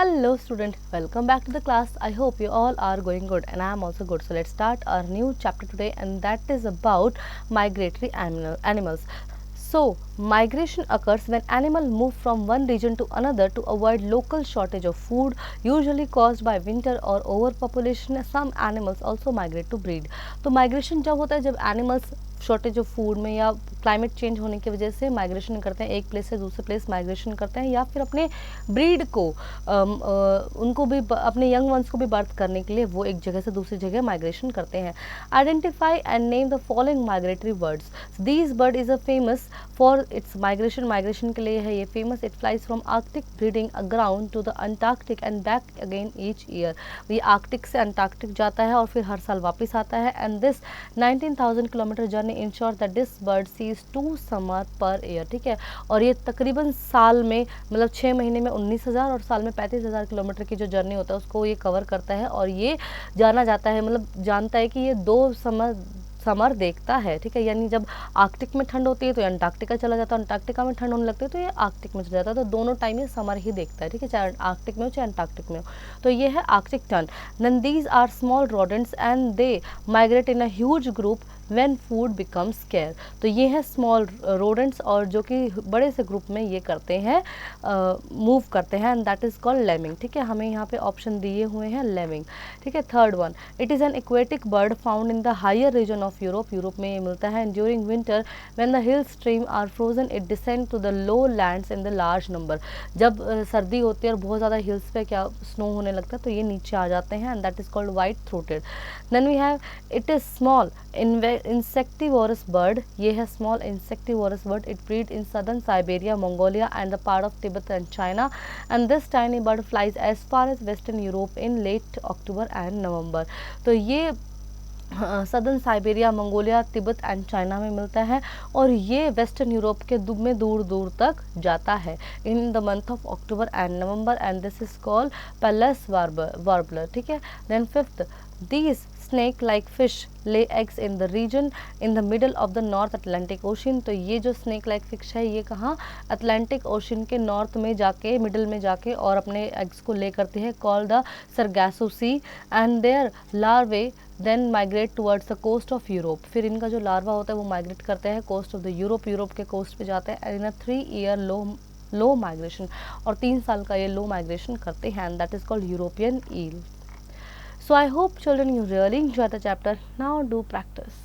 Hello student, welcome back to the class. I hope you all are going good and I am also good. So let's start our new chapter today, and that is about migratory animals. So migration occurs when animals move from one region to another to avoid local shortage of food, usually caused by winter or overpopulation. Some animals also migrate to breed. तो migration जब होता है जब animals shortage of food में या climate change होने की वजह से माइग्रेशन करते हैं, एक प्लेस से दूसरे प्लेस माइग्रेशन करते हैं, या फिर अपने ब्रीड को उनको भी अपने यंग वंस को भी बर्थ करने के लिए वो एक जगह से दूसरी जगह माइग्रेशन करते हैं. Identify and name the following migratory birds. This bird is a famous for its migration के लिए है ये famous. It flies from Arctic breeding ground to the Antarctic and back again each year. ये Arctic से Antarctic जाता है और फिर हर साल वापस आता है. And this 19,000 kilometre journey ensure that this bird sees 2 summer per year. ठीक है, और ये तकरीबन साल में मतलब 6 महीने में 19,000 और साल में 35,000 किलोमीटर की जो जर्नी होता है उसको ये कवर करता है. और ये जाना जाता है मतलब जानता है कि ये 2 समर देखता है. ठीक है, यानी जब आर्कटिक में ठंड होती है तो ये अंटार्कटिका चला जाता है, अंटार्कटिका में ठंड होने लगती है तो ये आर्कटिक में चला जाता है. तो दोनों टाइम ये समर ही देखता है. ठीक है, चाहे आर्कटिक में हो चाहे अंटार्कटिक में हो. तो ये है Arctic tern. Then these are small rodents and they migrate in a huge group when food becomes scarce. तो ये है स्मॉल रोडेंट्स और जो कि बड़े से ग्रुप में ये करते हैं, मूव करते हैं, एंड दैट इज कॉल्ड लेमिंग. ठीक है, हमें यहाँ पे ऑप्शन दिए हुए हैं लेमिंग. ठीक है, third one, it is an aquatic bird found in the higher region of Europe. Europe में ये मिलता है. And during winter when the hill stream are frozen it descend to the low lands in the large number. जब सर्दी होती है और बहुत ज़्यादा हिल्स पे क्या स्नो होने लगता है तो ये नीचे आ जाते हैं, and that is called white throated. Then we have it is small insectivorous bird. ये है small insectivorous bird. It breed in southern Siberia, Mongolia and the part of Tibet and China. And this tiny bird flies as far as western Europe in late October and November. तो ये southern Siberia, Mongolia, Tibet and China में मिलता है और ये western Europe के में दूर दूर तक जाता है in the month of October and November. And this is called palace warbler. ठीक है. Then fifth, these snake like fish lay eggs in the region in the middle of the North Atlantic Ocean. तो ये जो snake like fish है ये कहाँ Atlantic ocean के north में जाके मिडिल में जाके और अपने एग्स को ले करते हैं, call the Sargasso sea. And there larvae then migrate towards the coast of Europe. फिर इनका जो लार्वा होता है वो माइग्रेट करते हैं coast of the Europe. Europe के कोस्ट पे जाते हैं इन अ 3 ईयर लो माइग्रेशन. और 3 साल का ये लो माइग्रेशन करते हैं, and that is called European eel. So I hope children you really enjoy the chapter. Now do practice.